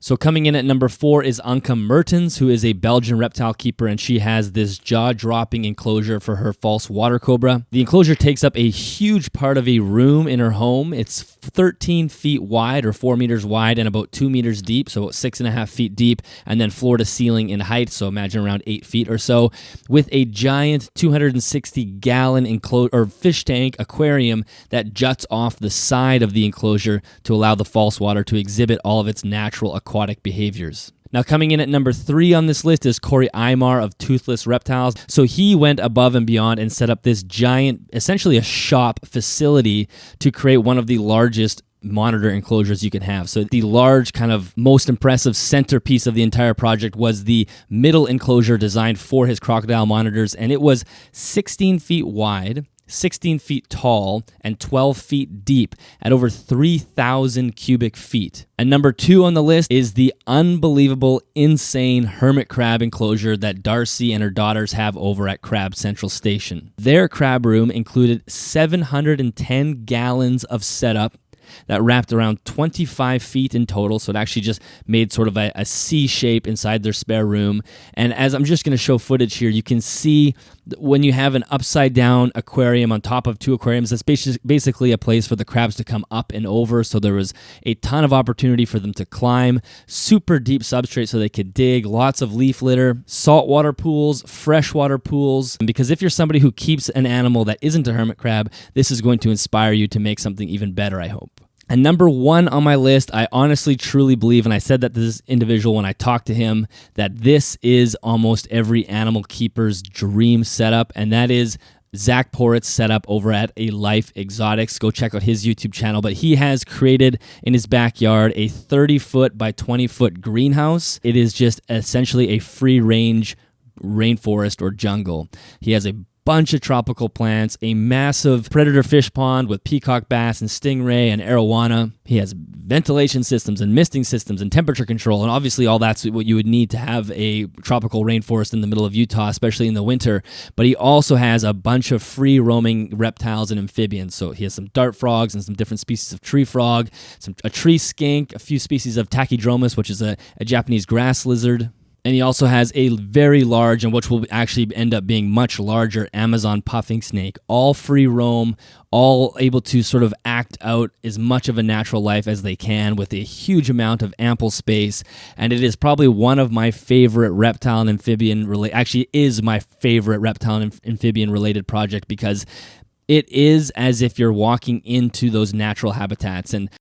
So coming in at number 4 is Anke Mertens, who is a Belgian reptile keeper, and she has this jaw-dropping enclosure for her false water cobra. The enclosure takes up a huge part of a room in her home. It's 13 feet wide, or 4 meters wide, and about 2 meters deep, so about 6.5 feet deep, and then floor to ceiling in height, so imagine around 8 feet or so, with a giant 260-gallon fish tank aquarium that juts off the side of the enclosure to allow the false water to exhibit all of its natural aquatic behaviors. Now, coming in at number 3 on this list is Corey Aymar of Toothless Reptiles. So he went above and beyond and set up this giant, essentially a shop facility to create one of the largest monitor enclosures you can have. So the large, kind of most impressive centerpiece of the entire project was the middle enclosure designed for his crocodile monitors, and it was 16 feet wide, 16 feet tall, and 12 feet deep at over 3,000 cubic feet. And number 2 on the list is the unbelievable, insane hermit crab enclosure that Darcy and her daughters have over at Crab Central Station. Their crab room included 710 gallons of setup that wrapped around 25 feet in total, so it actually just made sort of a C shape inside their spare room. And as I'm just going to show footage here, you can see when you have an upside down aquarium on top of 2 aquariums, that's basically a place for the crabs to come up and over, so there was a ton of opportunity for them to climb, super deep substrate so they could dig, lots of leaf litter, saltwater pools, freshwater pools, because if you're somebody who keeps an animal that isn't a hermit crab, this is going to inspire you to make something even better, I hope. And number 1 on my list, I honestly, truly believe, and I said that to this individual when I talked to him, that this is almost every animal keeper's dream setup, and that is Zach Porritt's setup over at A Life Exotics. Go check out his YouTube channel. But he has created in his backyard a 30-foot by 20-foot greenhouse. It is just essentially a free-range rainforest or jungle. He has a bunch of tropical plants, a massive predator fish pond with peacock bass and stingray and arowana. He has ventilation systems and misting systems and temperature control, and obviously all that's what you would need to have a tropical rainforest in the middle of Utah, especially in the winter. But he also has a bunch of free roaming reptiles and amphibians. So he has some dart frogs and some different species of tree frog, a tree skink, a few species of Tachyndromus, which is a Japanese grass lizard. And he also has a very large, and which will actually end up being much larger, Amazon puffing snake, all free roam, all able to sort of act out as much of a natural life as they can with a huge amount of ample space. And it is probably one of my favorite reptile and amphibian, actually is my favorite reptile and amphibian related project, because it is as if you're walking into those natural habitats. And